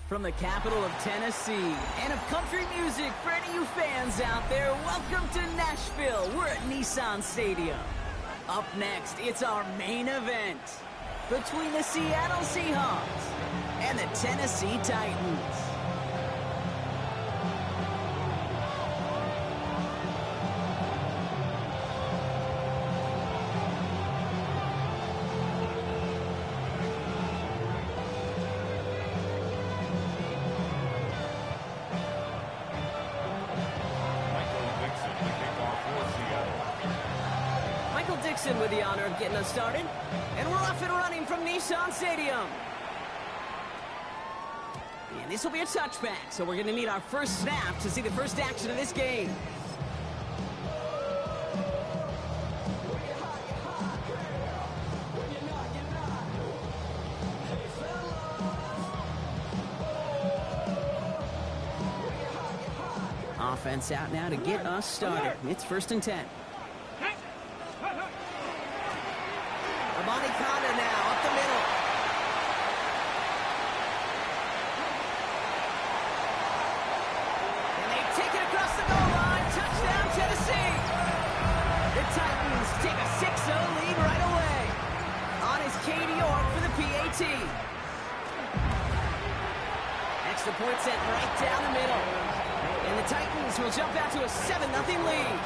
From the capital of Tennessee and of country music for any of you fans out there, welcome to Nashville. We're at Nissan Stadium. Up next, it's our main event between the Seattle Seahawks and the Tennessee Titans. With the honor of getting us started, and we're off and running from Nissan Stadium. And this will be a touchback, so we're going to need our first snap to see the first action of this game. Offense out now to get us started. It's 1st and 10. Abonikanda now up the middle. And they take it across the goal line. Touchdown, Tennessee. The Titans take a 6-0 lead right away. On is Cade York for the PAT. Extra point sent right down the middle. And the Titans will jump out to a 7-0 lead.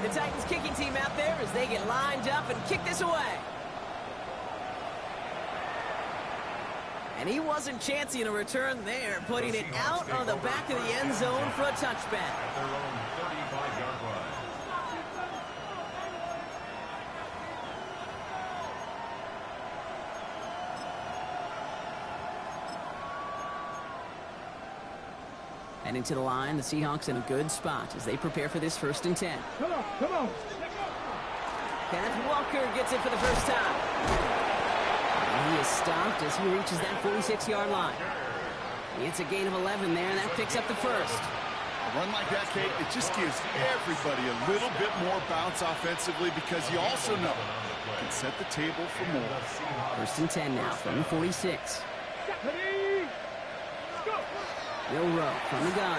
The Titans kicking team out there as they get lined up and kick this away. And he wasn't chancing a return there, putting it out on the back of the end zone for a touchback. Heading to the line, the Seahawks in a good spot as they prepare for this 1st and 10. Come on. Kenneth Walker gets it for the first time. And he is stopped as he reaches that 46-yard line. It's a gain of 11 there, and that picks up the first. A run like that, Kate, it just gives everybody a little bit more bounce offensively because you also know you can set the table for more. 1st and 10 now from the 46. Milroe from the gun.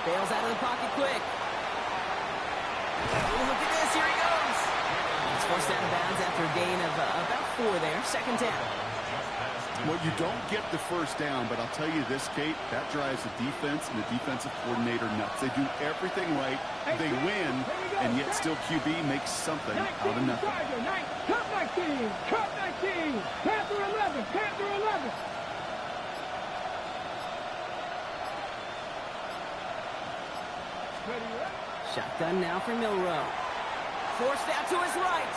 Bails out of the pocket quick. Oh, look at this. Here he goes. It's forced out of bounds after a gain of about 4 there. 2nd down. Well, you don't get the first down, but I'll tell you this, Kate, that drives the defense and the defensive coordinator nuts. They do everything right. They win, and yet still QB makes something out of nothing. Cut 19. Panther 11. Shotgun now for Milroe. Forced out to his right.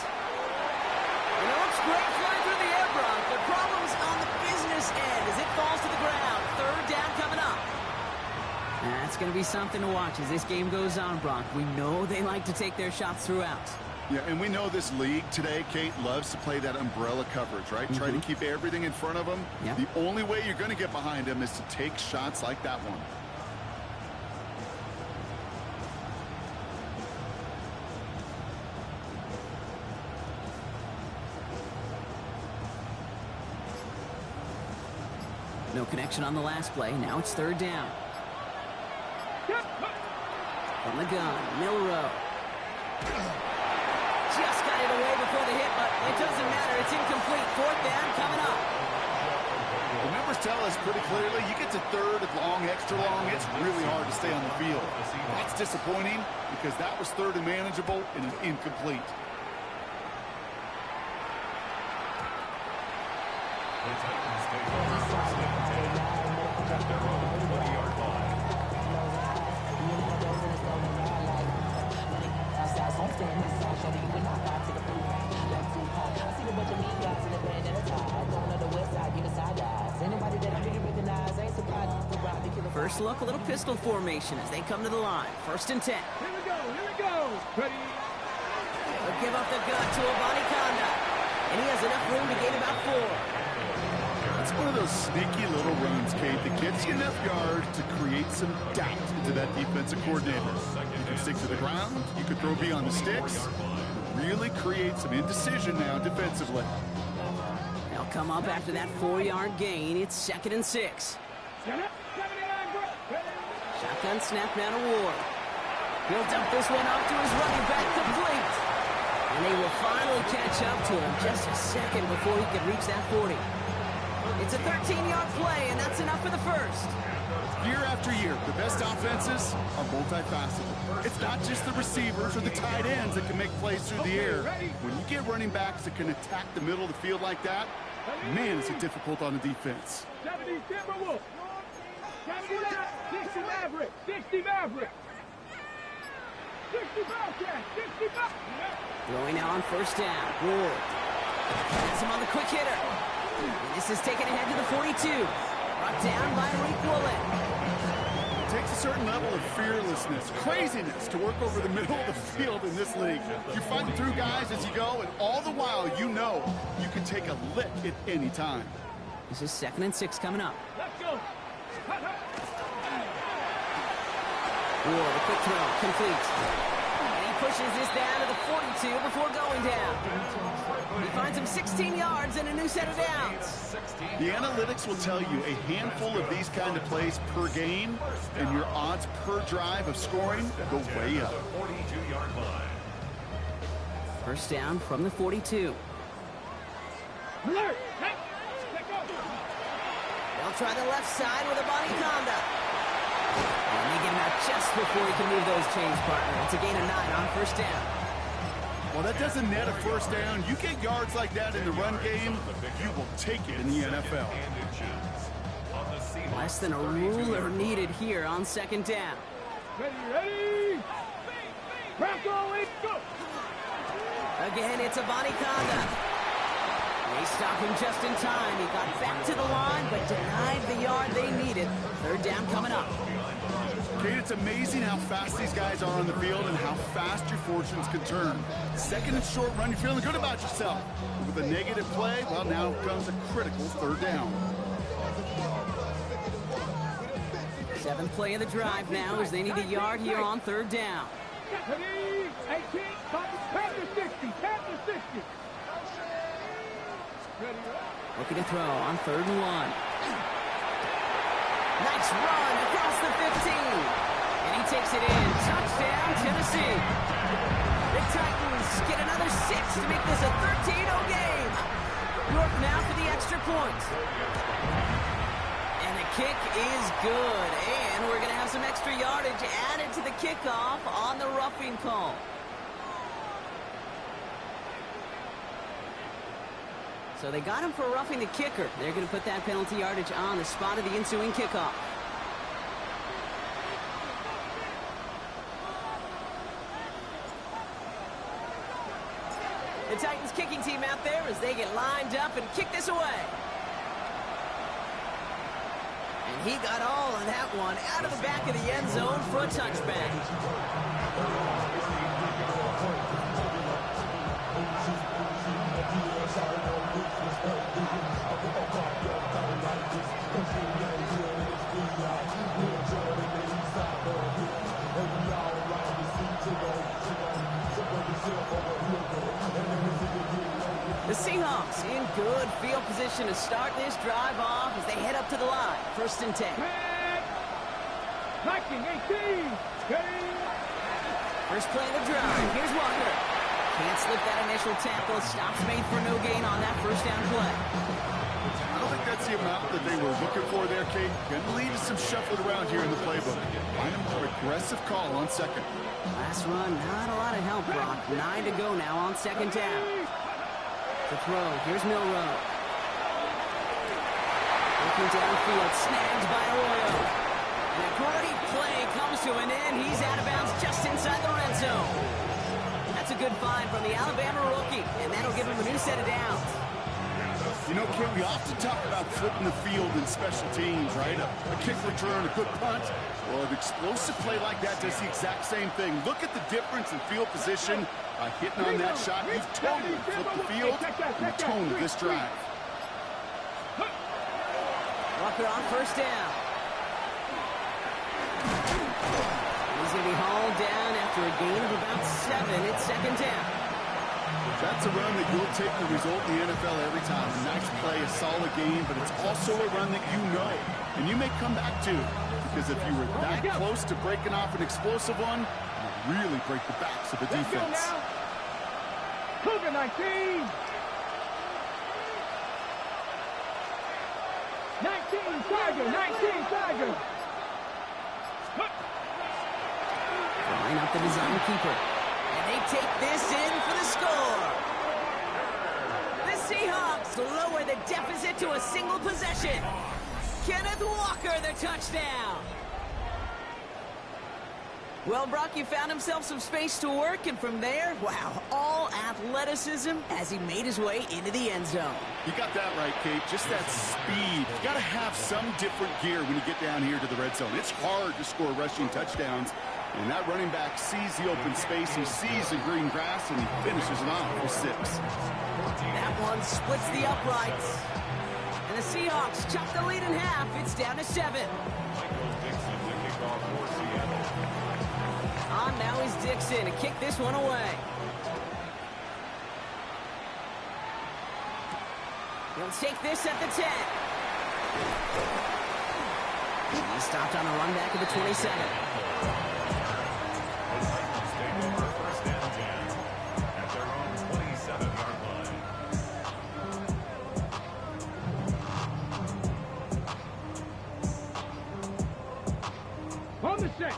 And it looks great flying through the air, Brock, but problems on the business end as it falls to the ground. 3rd down coming up. That's going to be something to watch as this game goes on, Brock. We know they like to take their shots throughout. Yeah, and we know this league today, Kate, loves to play that umbrella coverage, right? Try to keep everything in front of them. Yep. The only way you're going to get behind them is to take shots like that one. No connection on the last play. Now it's 3rd down. From the gun, Milroe. Just got it away before the hit, but it doesn't matter. It's incomplete. 4th down coming up. The numbers tell us pretty clearly, you get to 3rd and long, extra long, it's really hard to stay on the field. That's disappointing because that was 3rd and manageable and is incomplete. First look, a little pistol formation as they come to the line. 1st and 10. Here we go. Ready? They'll give up the gut to Abonikanda. And he has enough room to gain about 4. It's one of those sneaky little runs, Kate, that gets you enough yards to create some doubt into that defensive coordinator. You can stick to the ground. You could throw B on the sticks. Really create some indecision now defensively. They'll come up after that 4-yard gain. It's 2nd and 6. Shotgun snap now to Ward. He'll dump this one off to his running back, complete. And they will finally catch up to him just a second before he could reach that 40. It's a 13-yard play, and that's enough for the first. Year after year, the best offenses are multifaceted. It's not just the receivers or the tight ends that can make plays through the air. When you get running backs that can attack the middle of the field like that, man, is it difficult on the defense. 70 Timberwolves. 60 Maverick. 60 Maverick. 60 Bobcat. 60 Bobcat. Throwing now on first down. Ward has him on the quick hitter. And this is taken ahead to the 42. Brought down by Tariq Woolen. It takes a certain level of fearlessness, craziness to work over the middle of the field in this league. You're fighting through guys as you go, and all the while you know you can take a lick at any time. This is 2nd and 6 coming up. Let's go. Ward, a quick throw, complete. And he pushes this down to the 42 before going down. He finds him 16 yards and a new set of downs. The analytics will tell you a handful of these kind of plays per game, and your odds per drive of scoring go way up. First down from the 42. Alert. Hey. They'll try the left side with a body conduct. And they get him out just before he can move those chains, partner. It's a gain of 9 on first down. Well, that doesn't net a first down. You get yards like that in the run game, you will take it in the NFL. Less than a ruler needed here on 2nd down. Ready. Bronco, go. Again, it's a body conduct. They stop him just in time. He got back to the line, but denied the yard they needed. 3rd down coming up. Kate, it's amazing how fast these guys are on the field and how fast your fortunes can turn. 2nd and short run, you're feeling good about yourself. But with a negative play, well, now comes a critical 3rd down. 7th play of the drive now as they need a yard here on 3rd down. Ready. 18. Panther 60. Panther 60. Looking to throw on 3rd and 1. Nice run across the 15. And he takes it in. Touchdown, Tennessee. The Titans get another 6 to make this a 13-0 game. York now for the extra point. And the kick is good. And we're going to have some extra yardage added to the kickoff on the roughing call. So they got him for roughing the kicker. They're going to put that penalty yardage on the spot of the ensuing kickoff. The Titans kicking team out there as they get lined up and kick this away. And he got all of that one out of the back of the end zone for a touchback. The Seahawks in good field position to start this drive off as they head up to the line. 1st and 10. Viking 18. First play of the drive. Here's Walker. Can't slip that initial tackle. Stops made for no gain on that first down play. I don't think that's the amount that they were looking for there, Kate. Going to lead to some shuffling around here in the playbook. Find a more aggressive call on 2nd. Last run, not a lot of help, Brock. 9 to go now on 2nd down. The throw. Here's Milroe. Looking downfield. Snagged by Arroyo. And a great play comes to an end. He's out of bounds just inside the red zone. That's a good find from the Alabama rookie. And that'll give him a new set of downs. You know, Kim, we often talk about flipping the field in special teams, right? A kick return, a good punt. Well, an explosive play like that does the exact same thing. Look at the difference in field position. By hitting on that shot, you've totally flipped the field and the tone of this drive. Walker on first down. He's He's going to be hauled down after a gain of about 7. It's second down. That's a run that you'll take the result in the NFL every time. A nice play, a solid game, but it's also a run that you know, and you may come back to. Because if you were that close to breaking off an explosive one, you really break the backs of the defense. Cougar 19. 19 Tiger, 19 Tiger. Line up the design keeper. And they take this in for the score. The Seahawks lower the deficit to a single possession. Kenneth Walker, the touchdown. Well, Brock, you found himself some space to work, and from there, wow, all athleticism as he made his way into the end zone. You got that right, Kate. Just that speed. You got to have some different gear when you get down here to the red zone. It's hard to score rushing touchdowns. And that running back sees the open space, he sees the green grass, and he finishes it off with 6. That one splits the uprights. And the Seahawks chop the lead in half. It's down to 7. On now is Dixon to kick this one away. He'll take this at the 10. He stopped on a run back at the 27.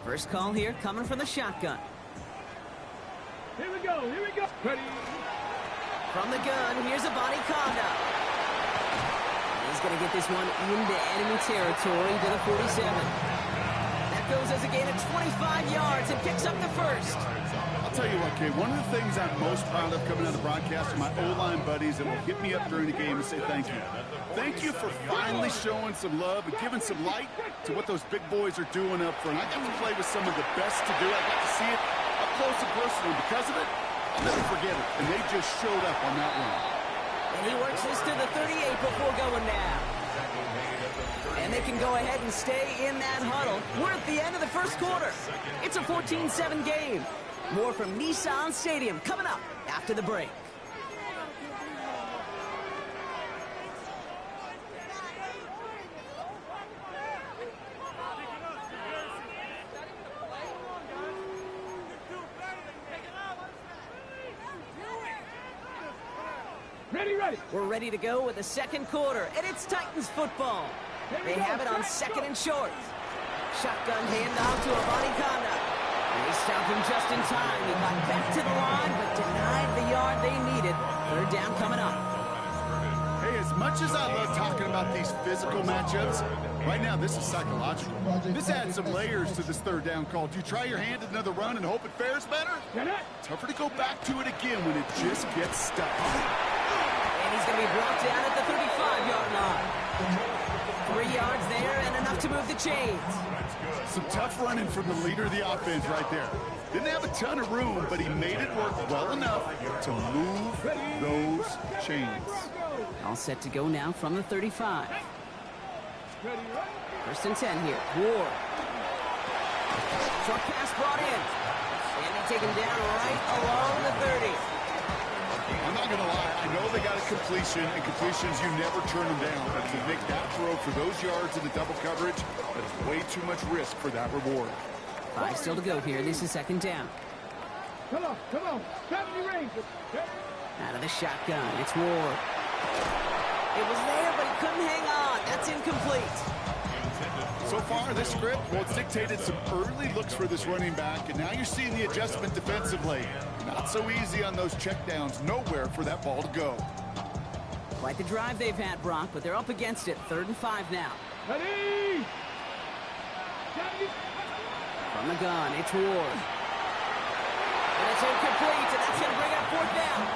First call here coming from the shotgun. Here we go, here we go. Ready. From the gun, here's Abanikanda. He's going to get this one into enemy territory to the 47. That goes as a gain of 25 yards and picks up the first. I'll tell you what, Kate, one of the things I'm most proud of coming out of the broadcast are my O-line buddies that will hit me up during the game and say thank you. Thank you for finally showing some love and giving some light to what those big boys are doing up front. I got to play with some of the best to do it. I got to see it up close and personal. Because of it, I'll never forget it. And they just showed up on that run. And he works this to the 38 before going down. And they can go ahead and stay in that huddle. We're at the end of the first quarter. It's a 14-7 game. More from Nissan Stadium coming up after the break. Ready. We're ready to go with the second quarter, and it's Titans football. They have it on second and short. Shotgun handoff to Abanikanda. They stopped him just in time. He got back to the line, but denied the yard they needed. Third down coming up. Hey, as much as I love talking about these physical matchups, right now this is psychological. This adds some layers to this third down call. Do you try your hand at another run and hope it fares better? Tougher to go back to it again when it just gets stuck. And he's going to be brought down at the 35-yard line. 3 yards there and enough to move the chains. Some tough running from the leader of the offense right there. Didn't have a ton of room, but he made it work well enough to move those chains. All set to go now from the 35. First and 10 here. Ward. Short pass brought in. And they take him down right along the 30. I'm not going to lie. I know they got a completion, and completions, you never turn them down. But to make that throw for those yards in the double coverage, that is way too much risk for that reward. 5 still to go here. This is second down. Come on. 70 range. Out of the shotgun. It's Ward. It was there, but he couldn't hang on. That's incomplete. So far, this script, well, it's dictated some early looks for this running back, and now you're seeing the adjustment defensively. Not so easy on those checkdowns. Nowhere for that ball to go. Quite the drive they've had, Brock, but they're up against it. 3rd and 5 now. Ready. From the gun, it's Ward. And it's incomplete, and that's going to bring up 4th down.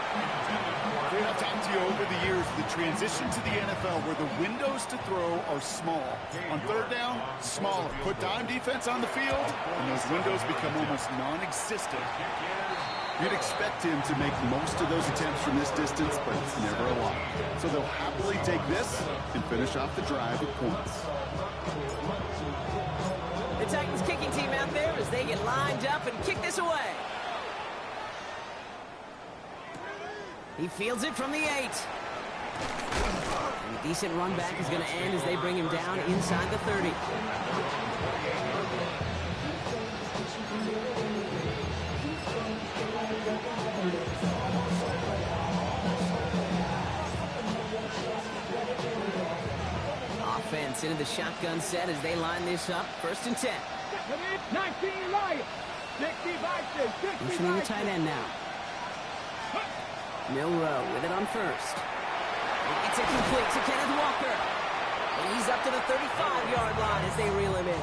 I've talked to you over the years, the transition to the NFL where the windows to throw are small. On 3rd down, smaller. Put dime defense on the field, and those windows become almost non-existent. You'd expect him to make most of those attempts from this distance, but it's never a lot. So they'll happily take this and finish off the drive with points. The Titans kicking team out there as they get lined up and kick this away. He fields it from the 8. And a decent run back is going to end as they bring him down inside the 30. Offense into the shotgun set as they line this up. 1st and 10. 19 Lions. 60 Vikings. 60 Motioning the tight end now. Milroe with it on 1st. It's incomplete to Kenneth Walker. And he's up to the 35-yard line as they reel him in.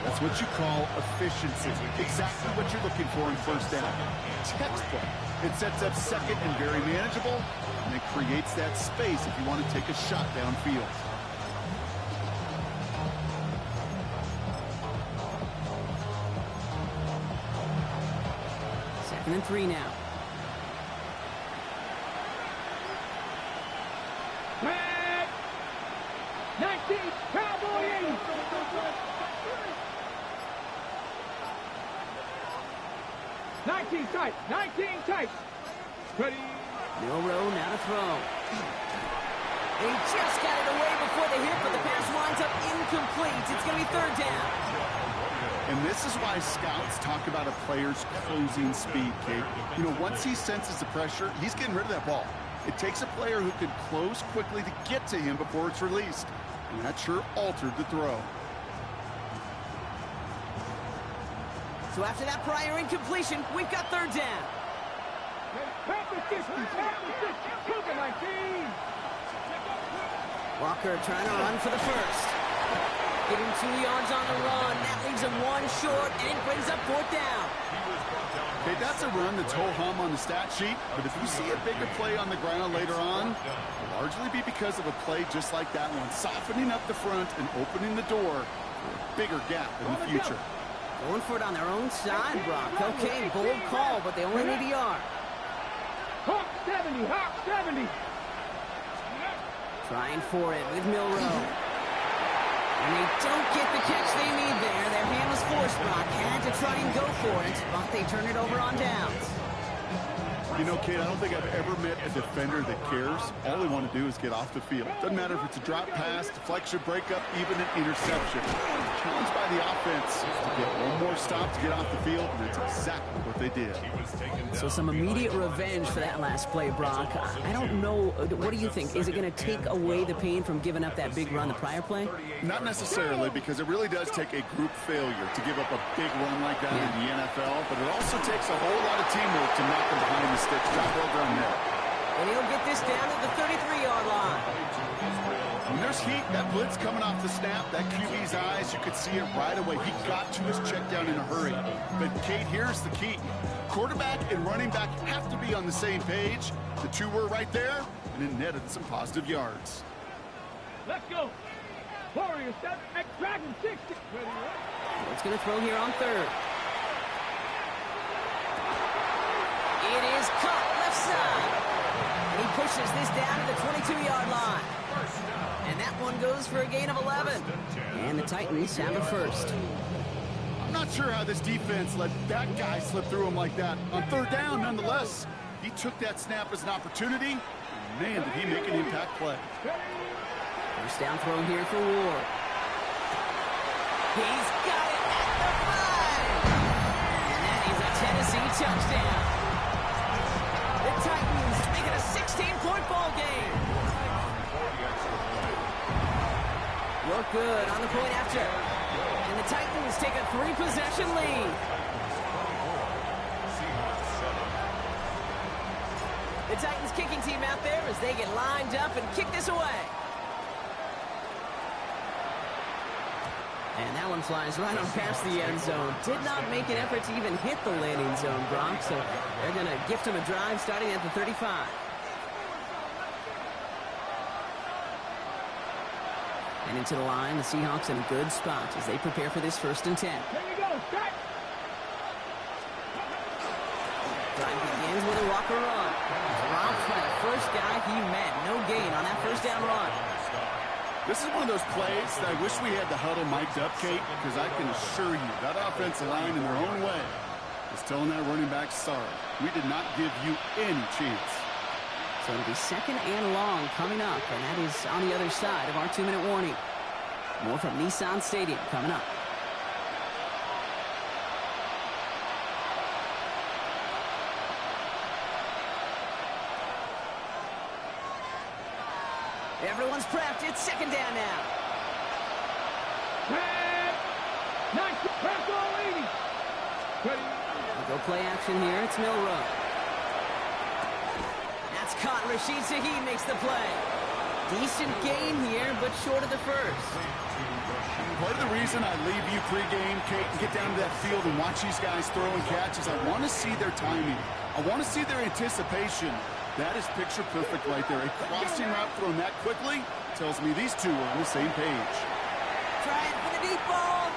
That's what you call efficiency. Exactly what you're looking for in 1st down. Textbook. It sets up 2nd and very manageable, and it creates that space if you want to take a shot downfield. Second and 3 now. Red. 19 Cowboy 80. 19 tight. 19 tight. Ready. Milroe now to throw. He just got it away before the hit, but the pass winds up incomplete. It's going to be 3rd down. And this is why scouts talk about a player's closing speed, Kate. You know, once he senses the pressure, he's getting rid of that ball. It takes a player who can close quickly to get to him before it's released. And that sure altered the throw. So after that prior incompletion, we've got 3rd down. Panther 60. Panther 60. Cougar 19. Walker trying to run for the 1st. Give him 2 yards on the run. That leaves him 1 short, and it brings up 4th down. Okay, that's a run that's ho-hum on the stat sheet, but if you see a bigger play on the ground later on, it'll largely be because of a play just like that one, softening up the front and opening the door for a bigger gap in the future. Going for it on their own side, Brock. Okay, bold call, but they only need a yard. Hawk 70. Hawk 70. Trying for it with Milroe. And they don't get the catch they need there. Their hand was forced, Brock. Had to try and go for it, but they turn it over on downs. You know, Kate, I don't think I've ever met a defender that cares. All they want to do is get off the field. Doesn't matter if it's a drop pass, deflection, breakup, even an interception. Challenged by the offense to get one more stop to get off the field, and that's exactly what they did. So some immediate revenge for that last play, Brock. I don't know. What do you think? Is it going to take away the pain from giving up that big run the prior play? Not necessarily, because it really does take a group failure to give up a big run like that in the NFL, but it also takes a whole lot of teamwork to knock them behind the sticks. Drop over on net. And he'll get this down to the 33-yard line. When there's heat, that blitz coming off the snap, that QB's eyes, you could see it right away. He got to his check down in a hurry. But, Kate, here's the key. Quarterback and running back have to be on the same page. The two were right there, and it netted some positive yards. Let's go. Warriors 7. Dragon 60. It's going to throw here on 3rd. It is caught left side. And he pushes this down to the 22-yard line. And that one goes for a gain of 11. And the Titans have a 1st. I'm not sure how this defense let that guy slip through him like that. On 3rd down, nonetheless, he took that snap as an opportunity. And man, did he make an impact play. 1st down throw here for Ward. He's got it at the 5. And that is a Tennessee touchdown. The Titans make it a 16-point ball game. Look good on the point after. And the Titans take a 3-possession lead. The Titans kicking team out there as they get lined up and kick this away. And that one flies right on past the end zone. Did not make an effort to even hit the landing zone, Brock. So they're going to gift him a drive starting at the 35. And into the line, the Seahawks in a good spot as they prepare for this 1st and 10. There you go. Start. Drive begins with a Walker run. Dropped by the first guy he met. No gain on that 1st down run. This is one of those plays that I wish we had the huddle mic'd up, Kate, because I can assure you that offensive line in their own way is telling that running back, sorry, we did not give you any chance. So it'll be 2nd and long coming up, and that is on the other side of our 2-minute warning. More from Nissan Stadium coming up. Everyone's prepped. It's 2nd down now. Press all 80. We'll go play action here. It's Milroe. That's caught. Rashid Shaheed makes the play. Decent gain here, but short of the first. Part of the reason I leave you pregame, Kate, and get down to that field and watch these guys throw and catch is I want to see their timing. I want to see their anticipation. That is picture perfect right there. A crossing route thrown that quickly tells me these two are on the same page. Trying for the deep ball.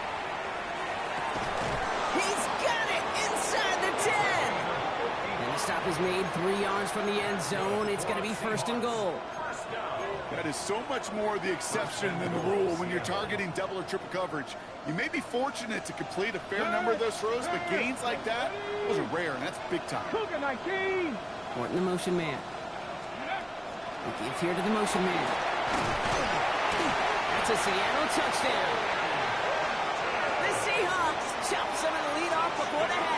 He's got it inside the 10. And the stop is made 3 yards from the end zone. It's going to be 1st and goal. That is so much more the exception than the rule when you're targeting double or triple coverage. You may be fortunate to complete a fair number of those throws, but gains like that, those are rare, and that's big time. Horton the motion man. He gives here to the motion man. That's a Seattle touchdown. The Seahawks chop some of the lead off before the half.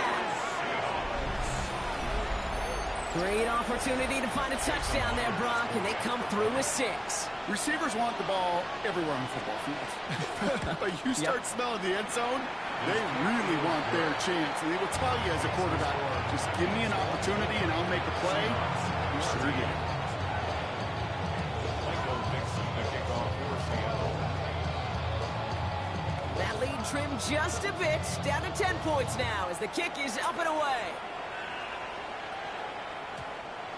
Great opportunity to find a touchdown there, Brock, and they come through with 6. Receivers want the ball everywhere on the football field. But you start smelling the end zone, they really want their chance. And they will tell you as a quarterback, just give me an opportunity and I'll make a play. You sure did. That lead trimmed just a bit, down to 10 points now as the kick is up and away.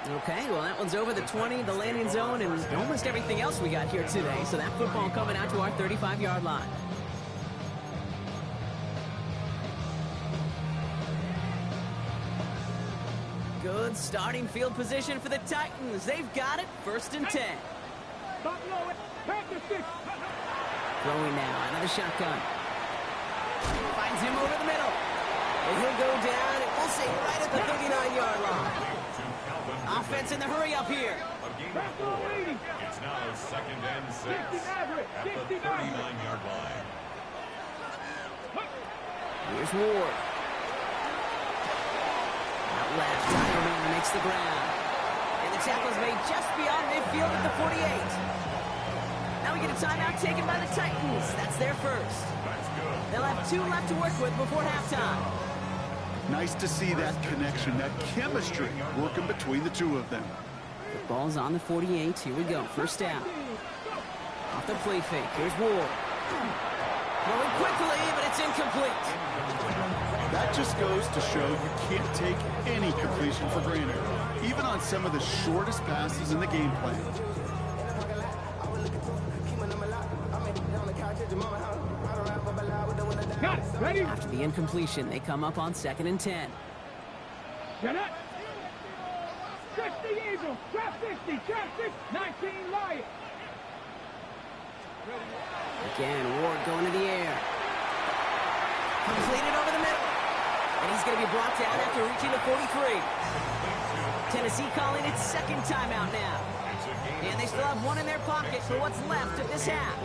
Okay, well, that one's over the 20, the landing zone, and almost everything else we got here today. So that football coming out to our 35-yard line. Good starting field position for the Titans. They've got it, 1st and 10. Throwing now, another shotgun. Finds him over the middle. And he'll go down, and we'll say right at the 39-yard line. Offense in the hurry up here. It's now 2nd and 6 at the 39-yard line. Here's Ward. Out left, Ironman makes the ground. And the tackle is made just beyond midfield at the 48. Now we get a timeout taken by the Titans. That's their first. They'll have 2 left to work with before halftime. Nice to see that connection, that chemistry working between the two of them. The ball's on the 48. Here we go. 1st down. Off the play fake. Here's Ward. Throwing quickly, but it's incomplete. That just goes to show you can't take any completion for granted, even on some of the shortest passes in the game plan. After the incompletion, they come up on 2nd and 10. Get it. 60 Eagles, trap 60, trap 6, 19 Lions. Again, Ward going to the air. Completed over the middle. And he's going to be brought down after reaching the 43. Tennessee calling its 2nd timeout now. And they still have 1 in their pocket for what's left of this half.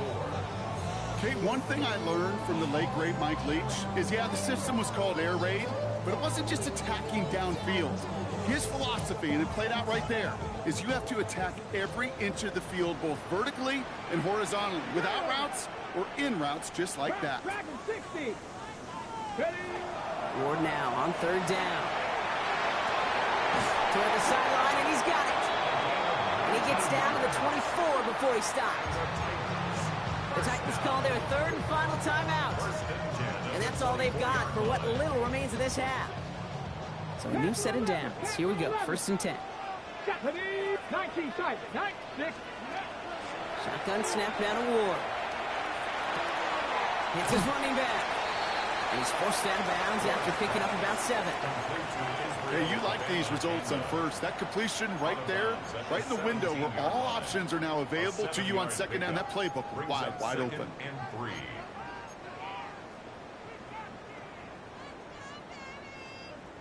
Okay, one thing I learned from the late, great Mike Leach is, yeah, the system was called air raid, but it wasn't just attacking downfield. His philosophy, and it played out right there, is you have to attack every inch of the field, both vertically and horizontally, without routes or in routes just like that. Ward now on 3rd down. Toward the sideline, and he's got it. And he gets down to the 24 before he stopped. The Titans call their 3rd and final timeout. And that's all they've got for what little remains of this half. So a new set of downs. Here we go, 1st and 10. 19 sides, 9-6. Shotgun snap down to Ward. Hits his running back. And he's forced out of bounds after picking up about 7. Hey, you like these results on first. That completion right there, right in the window where all options are now available to you on second down. That playbook wide open. And 3.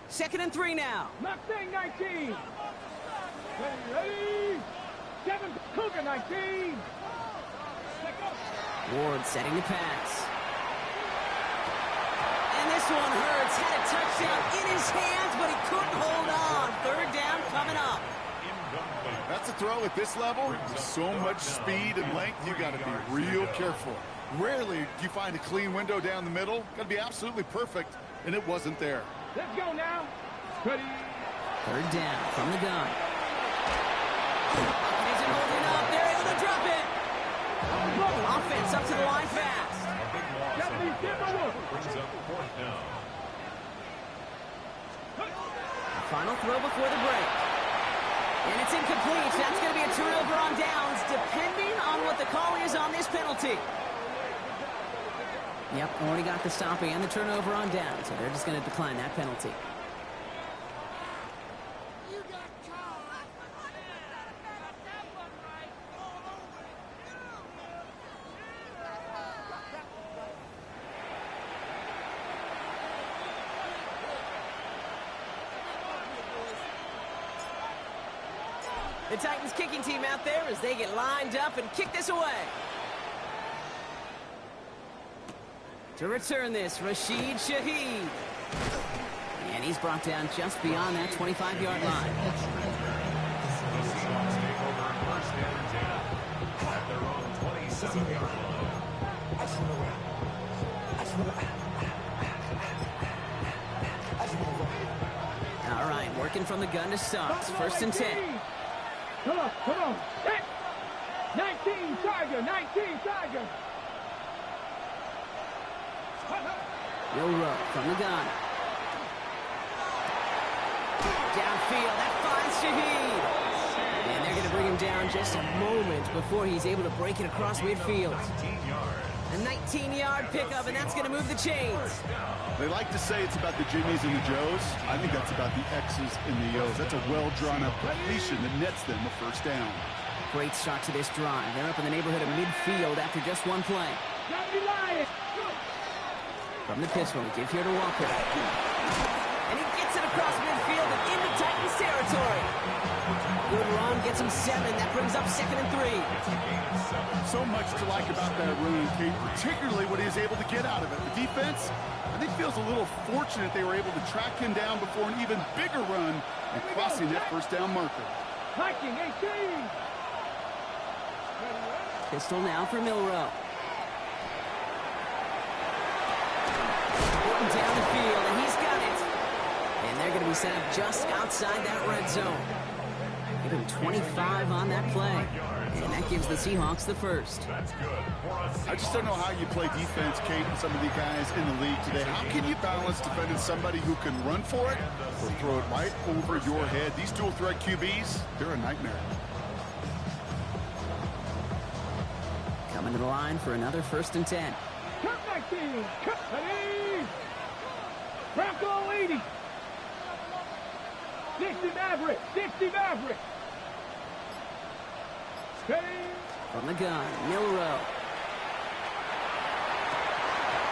Second and 3 now. Mustang 19. Ready? 7, Cougar 19. Ward setting the pass. And this one hurts. Had a touchdown in his hands, but he couldn't hold on. Third down coming up. That's a throw at this level. With so much speed and length, you got to be real careful. Rarely do you find a clean window down the middle. Got to be absolutely perfect, and it wasn't there. Let's go now. Ready? Third down from the gun. Isn't holding up. They're able to drop it. Offense up to the line fast. Brings up 4th down. Final throw before the break. And it's incomplete. That's going to be a turnover on downs, depending on what the call is on this penalty. Yep, already got the stop and the turnover on downs, so they're just going to decline that penalty. The Titans kicking team out there as they get lined up and kick this away. To return this, Rashid Shaheed. And he's brought down just beyond that 25-yard line. The Seahawks take over 1st and 10 at their own 27-yard line. All right, working from the gun to start. 1st and 10. Come on. 19, Tiger, 19, Tiger. Milroe from the gun. Downfield, that finds Shaheed. And they're going to bring him down just a moment before he's able to break it across midfield. 19 yards. A 19-yard pickup, and that's going to move the chains. They like to say it's about the Jimmies and the Joes. I think that's about the X's and the O's. That's a well-drawn-up completion that nets them a 1st down. Great start to this drive. They're up in the neighborhood of midfield after just one play. From the pistol, give here to Walker. And he gets it across midfield and into Titans territory. Good run, gets him 7. That brings up 2nd and 3. So much to like about that run, Kate, particularly what he was able to get out of it. The defense, I think, feels a little fortunate they were able to track him down before an even bigger run and crossing that 1st down marker. Hiking 18. Pistol now for Milroe. Down the field, and he's got it. And they're going to be set up just outside that red zone. Give him 25 on that play. And that gives the Seahawks the 1st. That's good. I just don't know how you play defense, Kate, and some of the guys in the league today. How can you balance defending somebody who can run for it or throw it right over your head? These dual-threat QBs, they're a nightmare. Coming to the line for another 1st and 10. Cut 19. Cut 20. Bronco 80. 60 Maverick. 60 Maverick. Steady. From the gun, Milroe.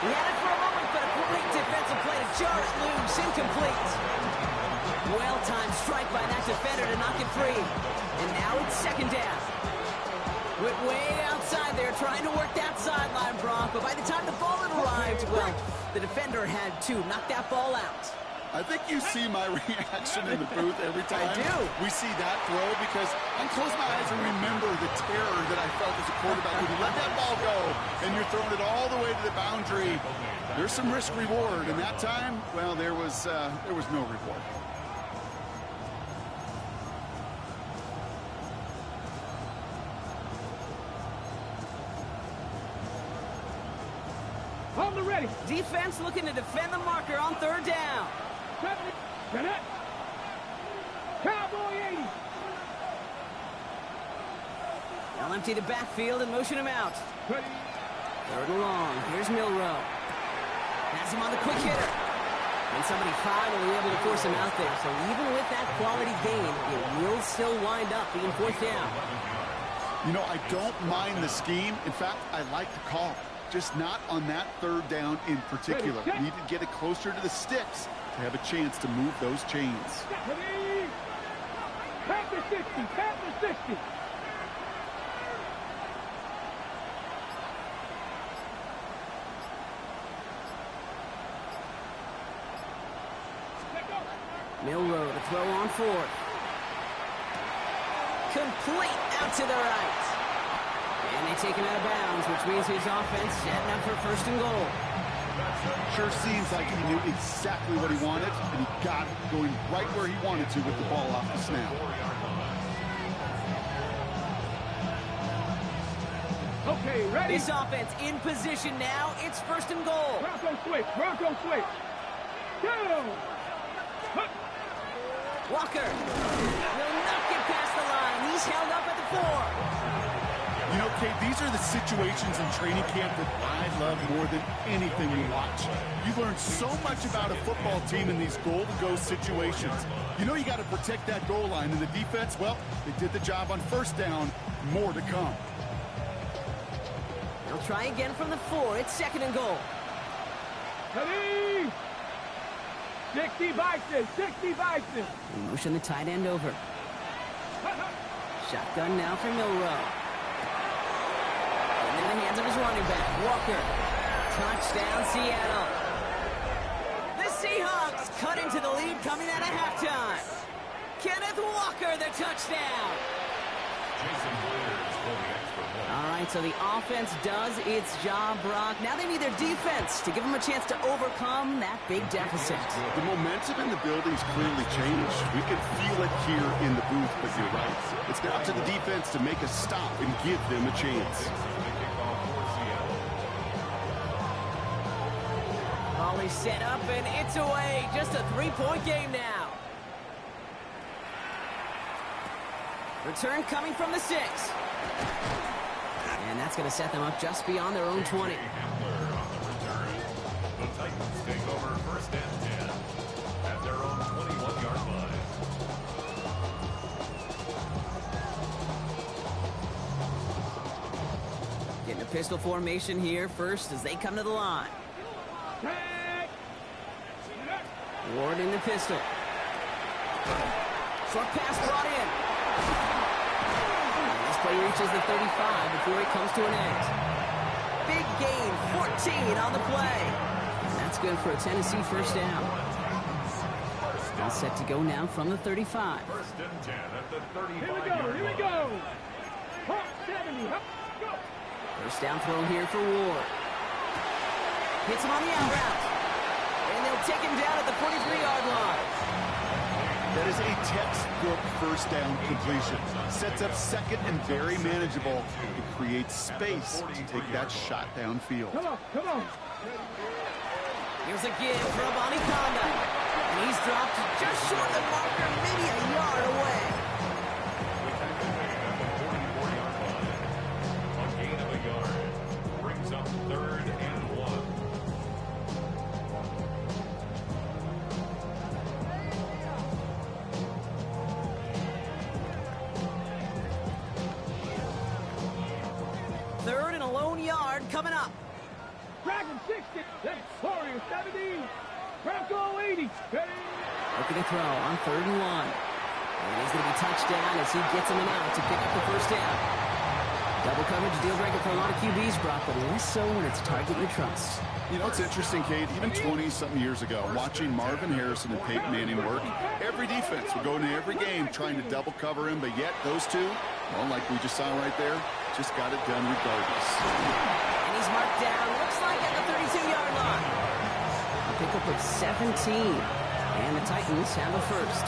He had it for a moment, but a great defensive play to jar it loose. Incomplete. Well-timed strike by that defender to knock it free. And now it's 2nd down. Went way outside there, trying to work that sideline, Brock. But by the time the ball had arrived, well, the defender had to knock that ball out. I think you see my reaction in the booth every time we see that throw, because I close my eyes and remember the terror that I felt as a quarterback when you let that ball go and you're throwing it all the way to the boundary. There's some risk reward, and that time, well, there was no reward. On the ready. Defense looking to defend the marker on 3rd down. 70. Cadet. Cowboy 80. They'll empty the backfield and motion him out. Ready. 3rd and long. Here's Milroe. Has him on the quick hitter. And somebody finally able to force him out there. So even with that quality gain, it will still wind up being fourth down. You know, I don't mind the scheme. In fact, I like the call. Just not on that third down in particular. Need to get it closer to the sticks to have a chance to move those chains. Tap the 60, tap the 60. Milroe to throw on fourth. Complete out to the right. And they take him out of bounds, which means his offense setting up for first and goal. Sure seems like he knew exactly what he wanted, and he got it going right where he wanted to with the ball off the snap. Okay, ready? This offense in position now. It's first and goal. Bronco switch, Bronco switch. Go! Walker will not get past the line. He's held up at the 4. You know, Kate, these are the situations in training camp that I love more than anything we watch. You learn so much about a football team in these goal-to-go situations. You know you got to protect that goal line, and the defense, well, they did the job on first down. More to come. They'll try again from the 4. It's second and goal. Ready? 60 Bison, 60 Bison. We motion the tight end over. Shotgun now for Milroe. In the hands of his running back, Walker. Touchdown, Seattle. The Seahawks cut into the lead coming out of halftime. Kenneth Walker, the touchdown. All right, so the offense does its job, Brock. Now they need their defense to give them a chance to overcome that big deficit. The momentum in the building's clearly changed. We can feel it here in the booth, but you're right. It's now to the defense to make a stop and give them a chance. Volley set up, and it's away. Just a 3-point game now. Return coming from the 6. And that's going to set them up just beyond their own 20. The Titans take over first and 10 at their own 21-yard line. Getting a pistol formation here first as they come to the line. Ward in the pistol. Short pass brought in. This play reaches the 35 before it comes to an end. Big gain, 14 on the play. And that's good for a Tennessee first down. All set to go now from the 35. First and 10 at the 35-yard line. Here we go. Hop 70, hop, go. First down throw here for Ward. Hits him on the out route. And they'll take him down at the 43-yard line. That is a textbook first down completion. Sets up second and very manageable. It creates space to take that shot downfield. Come on, come on. Here's a give for Abani Kanda. And he's dropped just short of the marker, maybe a yard away. A gain of a yard brings up third and 1. Third and a lone yard coming up. Dragon 60, then Warrior 70, Bronco 80. Ready? Looking to throw on 3rd and 1. And he's going to be touched down as he gets him an out to pick up the first down. Double coverage deal breaker for a lot of QBs, Brock, but less so when it's a target you trust. You know, it's interesting, Kate, even 20-something years ago, watching Marvin Harrison and Peyton Manning work, every defense would go into every game trying to double cover him, but yet those two, well, like we just saw right there, just got it done regardless. And he's marked down, looks like at the 32-yard line. A pickup of 17. And the Titans have the first.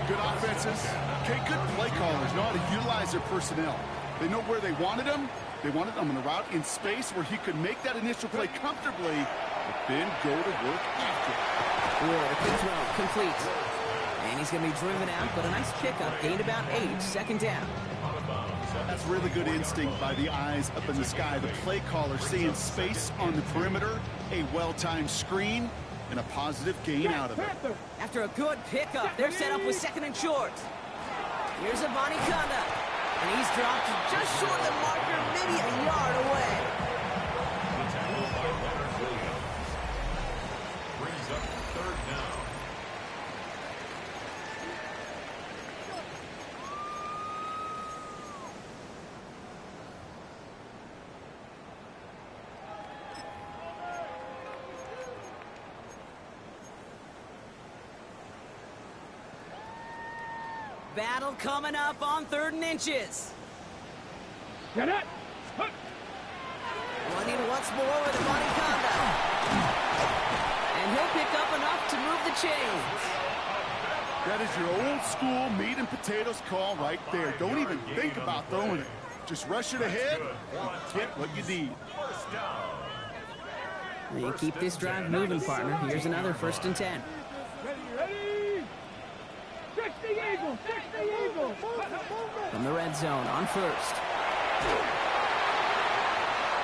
Good offenses. Okay, good play callers know how to utilize their personnel. They know where they wanted him. They wanted him on a route in space where he could make that initial play comfortably, but then go to work after. Ward, a quick throw, complete. And he's going to be driven out, but a nice pickup, gained about 8, second down. Out of bounds at That's really good instinct by the eyes up in the sky. The play caller seeing space on the perimeter, a well-timed screen, and a positive gain out of it. After a good pickup, they're set up with second and short. Here's Abanikanda, and he's dropped just short of the marker, maybe a yard away. The tackle by Leonard Williams brings up third down. Battle coming up on 3rd and inches. Get it. Running once more with Abanikanda. And he'll pick up enough to move the chains. That is your old school meat and potatoes call right there. Don't even think about throwing it. Just rush it ahead and get what you need. First down. You keep this drive moving, partner. Here's another 1st and 10. Ready. 60 Eagles. 60 Eagles. From the red zone on 1st.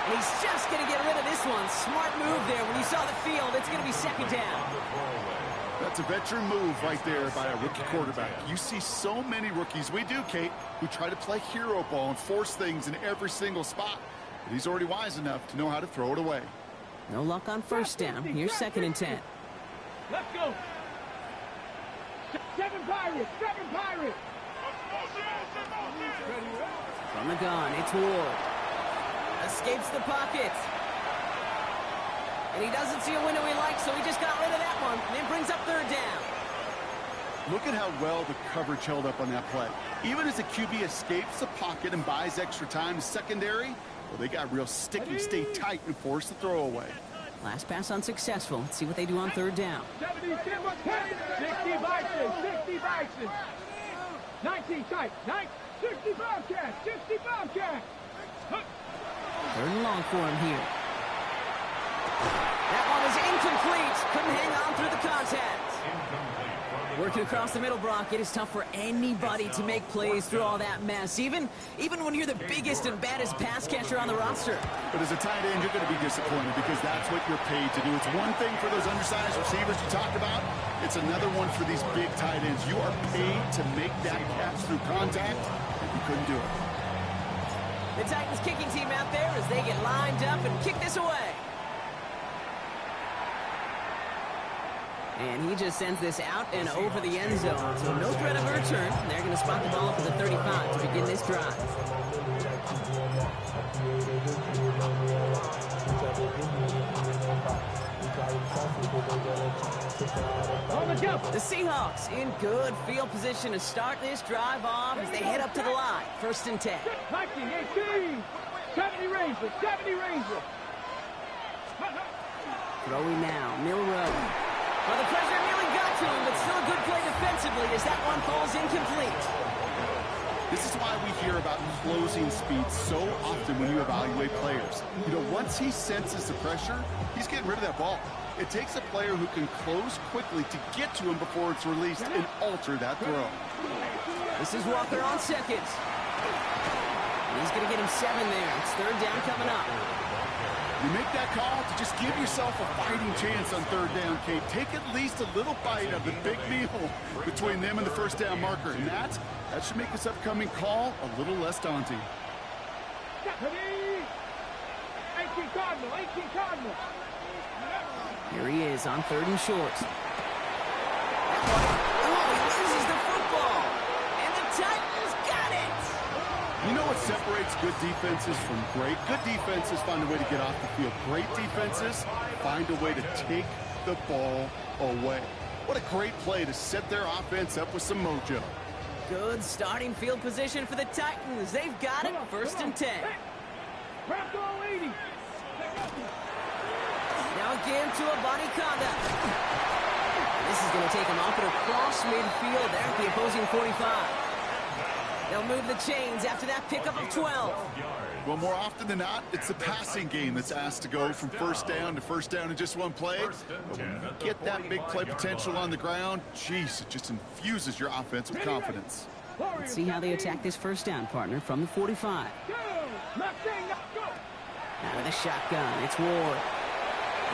And he's just going to get rid of this one. Smart move there. When you saw the field, it's going to be 2nd down. That's a veteran move right there by a rookie quarterback. You see so many rookies, we do, Kate, who try to play hero ball and force things in every single spot. But he's already wise enough to know how to throw it away. No luck on 1st down. Here's 2nd and 10. Let's go. 7 Pirates. 7 Pirates. From the gun, it's Ward. Escapes the pocket. And he doesn't see a window he likes, so he just got rid of that one. And it brings up 3rd down. Look at how well the coverage held up on that play. Even as the QB escapes the pocket and buys extra time to secondary, well, they got real sticky, stay tight, and force the throw away. Last pass unsuccessful. Let's see what they do on 3rd down. 70, 60 Bison. 60 Bison. 19 tight. 60 Bobcats. 60 Bobcats. 3rd and long for him here. That one was incomplete. Couldn't hang on through the contact. Working across the middle, Brock, it is tough for anybody to make plays through all that mess, even when you're the biggest and baddest pass catcher on the roster. But as a tight end, you're going to be disappointed because that's what you're paid to do. It's one thing for those undersized receivers you talked about. It's another one for these big tight ends. You are paid to make that catch through contact, and you couldn't do it. The Titans kicking team out there as they get lined up and kick this away. And he just sends this out and over the end zone. So no threat of a return. They're going to spot the ball up at the 35 to begin this drive. The Seahawks in good field position to start this drive off as they head up to the line. 1st and 10. 19, 70 Rangers. 70 Rangers. Throwing now, Milroe. Well, the pressure nearly got to him, but still a good play defensively as that one falls incomplete. This is why we hear about closing speed so often when you evaluate players. You know, once he senses the pressure, he's getting rid of that ball. It takes a player who can close quickly to get to him before it's released and alter that throw. This is Walker on 2nd. And he's going to get him 7 there. It's 3rd down coming up. You make that call to just give yourself a fighting chance on 3rd down, Kate. Take at least a little bite of the big meal between them and the 1st down marker. And that should make this upcoming call a little less daunting. 18 Cardinal. 18 Cardinal. Here he is on 3rd and short. Oh, he loses the football. And the Titans got it. You know what separates good defenses from great? Good defenses find a way to get off the field. Great defenses find a way to take the ball away. What a great play to set their offense up with some mojo. Good starting field position for the Titans. They've got it. 1st and 10. Craft all 80. Now again to Abanikanda. This is going to take him off and across midfield there at the opposing 45. They'll move the chains after that pickup of 12. Well, more often than not, it's the passing game that's asked to go from 1st down to 1st down in just one play. But when you get that big play potential on the ground, geez, it just infuses your offense with confidence. Let's see how they attack this first down, partner, from the 45. Go! Mustang, go! Out of the shotgun, it's Ward.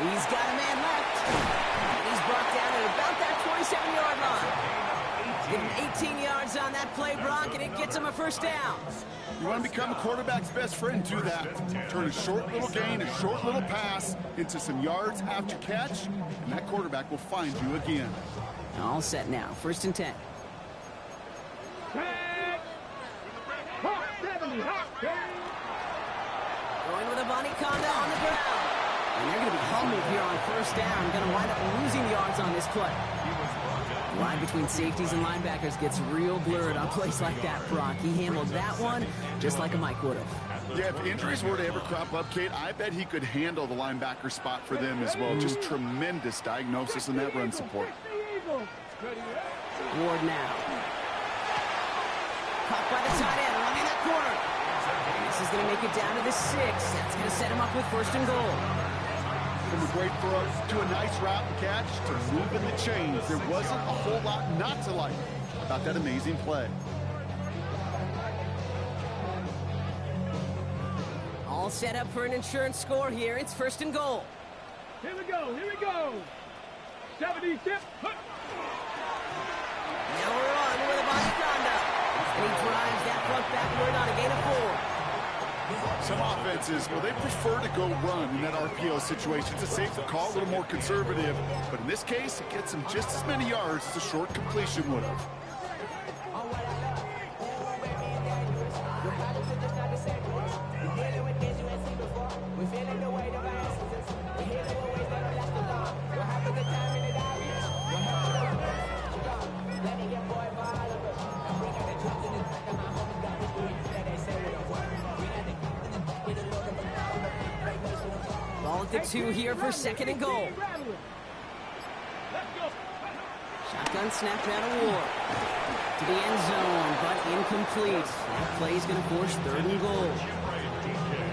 He's got a man left. And he's brought down at about that 27-yard line. Give him 18 yards on that play, Brock, and it gets him a first down. You want to become a quarterback's best friend, do that. Turn a short little gain, a short little pass into some yards after catch, and that quarterback will find you again. All set now, 1st and 10. Tag! Hawk 70, Hawk 70. Going with a Bonnie Conda on the ground. And they're going to be humbled here on 1st down. Going to wind up losing yards on this play. The line between safeties and linebackers gets real blurred on plays like that, Brock. He handled that one just like a Mike would have. Yeah, if injuries were to ever crop up, Kate, I bet he could handle the linebacker spot for them as well. Just tremendous diagnosis in that run support. Ward now. Caught by the tight end, running that corner. And this is going to make it down to the 6. That's going to set him up with 1st and goal. From a great throw to a nice route and catch to moving the chains, there wasn't a whole lot not to like about that amazing play. All set up for an insurance score here. It's 1st and goal. Here we go, here we go. 70 step. Now we're on with a Bonnie Conda. And he drives that front backward on a gain of 4. Some offenses, well, they prefer to go run in that RPO situation. It's a safer call, a little more conservative. But in this case, it gets them just as many yards as a short completion would have. Ball at the 2 here for 2nd and goal. Shotgun snap out of Ward. To the end zone, but incomplete. That play is going to force 3rd and goal.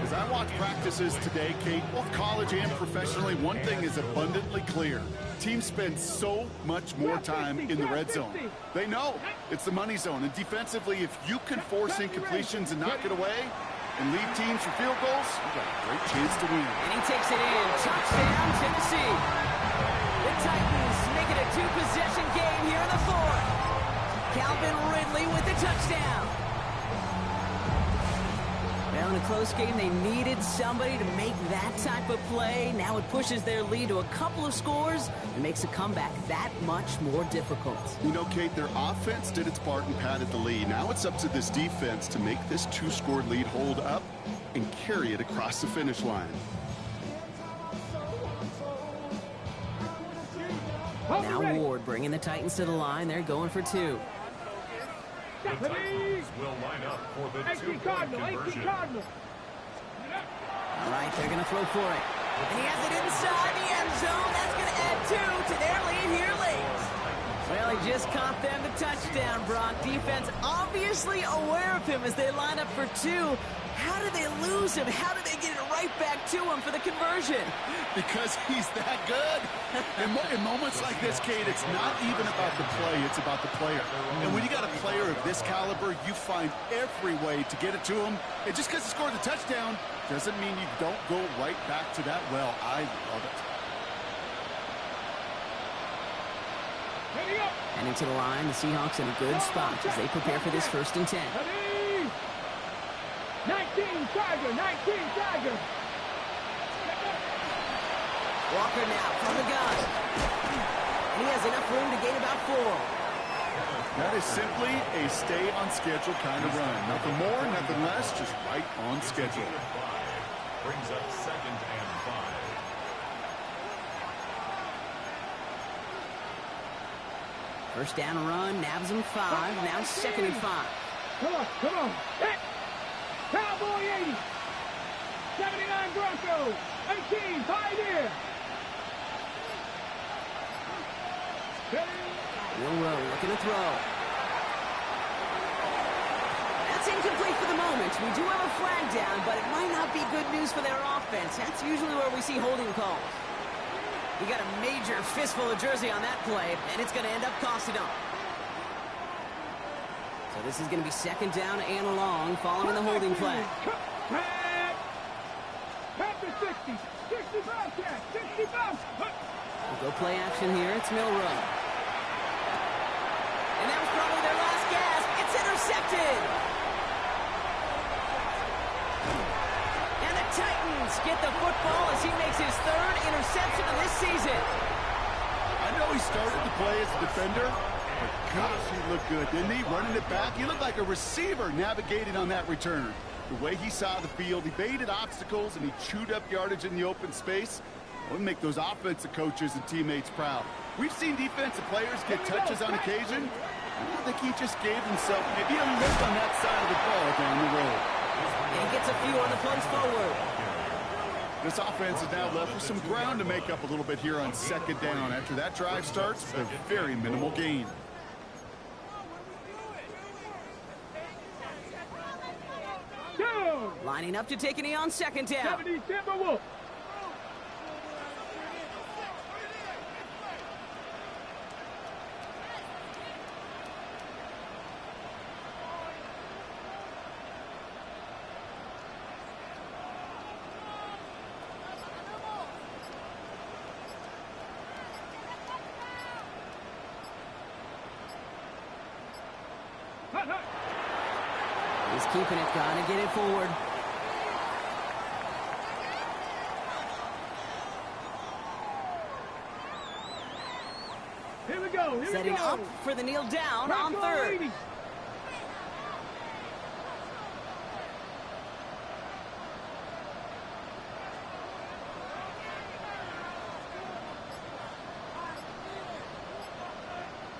As I watch practices today, Kate, both college and professionally, one thing is abundantly clear. Teams spend so much more time in the red zone. They know it's the money zone. And defensively, if you can force incompletions and knock it away and lead teams for field goals, you've got a great chance to win. And he takes it in. Touchdown, Tennessee. The Titans make it a 2-possession game here in the 4th. Calvin Ridley with the touchdown. Well, in a close game, they needed somebody to make that type of play. Now it pushes their lead to a couple of scores and makes a comeback that much more difficult. You know, Kate, their offense did its part and padded the lead. Now it's up to this defense to make this 2-score lead hold up and carry it across the finish line. Now Ward bringing the Titans to the line. They're going for 2. The Titans will line up for the 2-point conversion. All right, they're going to throw for it. And he has it inside the end zone. That's going to add 2 to their lead here late. Well, he just caught them the touchdown, Brock. Defense obviously aware of him as they line up for 2. How did they lose him? How did they get it right back to him for the conversion? Because he's that good. In moments like this, Kate, it's not even about the play, it's about the player. And when you got a player of this caliber, you find every way to get it to him. And just because he scored the touchdown doesn't mean you don't go right back to that well. I love it. Heading to the line, the Seahawks in a good spot as they prepare for this 1st and 10. 19 Tiger, 19 Tiger. Walker now from the gun. And he has enough room to gain about 4. That is simply a stay on schedule kind of run. Nothing more, nothing less, just right on schedule. Brings up 2nd and 5. First down run, nabs him 5. Now 2nd and 5. Come on, come on. Hey. Cowboy 80. 79 Broncos. 18 Pioneer. Milroe looking to throw. That's incomplete for the moment. We do have a flag down, but it might not be good news for their offense. That's usually where we see holding calls. He got a major fistful of jersey on that play, and it's going to end up costing him. So this is going to be second down and long following the holding flag. Pass to 60. 65, Jack. 65. We'll go play action here. It's Milroe. And that was probably their last gasp. It's intercepted. And the Titans get the football as he makes his third interception of this season. I know he started to play as a defender, but gosh, he looked good, didn't he? Running it back, he looked like a receiver navigating on that return. The way he saw the field, he baited obstacles, and he chewed up yardage in the open space. It would make those offensive coaches and teammates proud. We've seen defensive players get touches on occasion. I think he just gave himself maybe a lift on that side of the ball down the road. And he gets a few on the punch forward. This offense is now left with some ground to make up a little bit here on second down. After that drive starts, a very minimal gain. Lining up to take a knee on second down. 70 Timberwolves. He's keeping it, gotta get it forward. Here we go. Setting up for the kneel down on third. 80.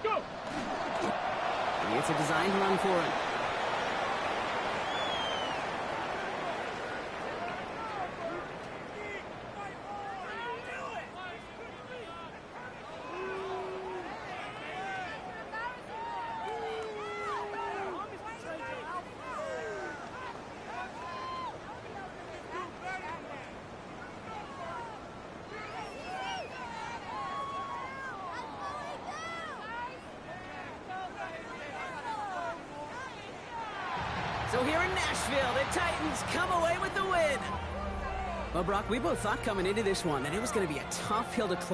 Go. It's a designed run for it. So here in Nashville, the Titans come away with the win. Well, Brock, we both thought coming into this one that it was going to be a tough hill to climb.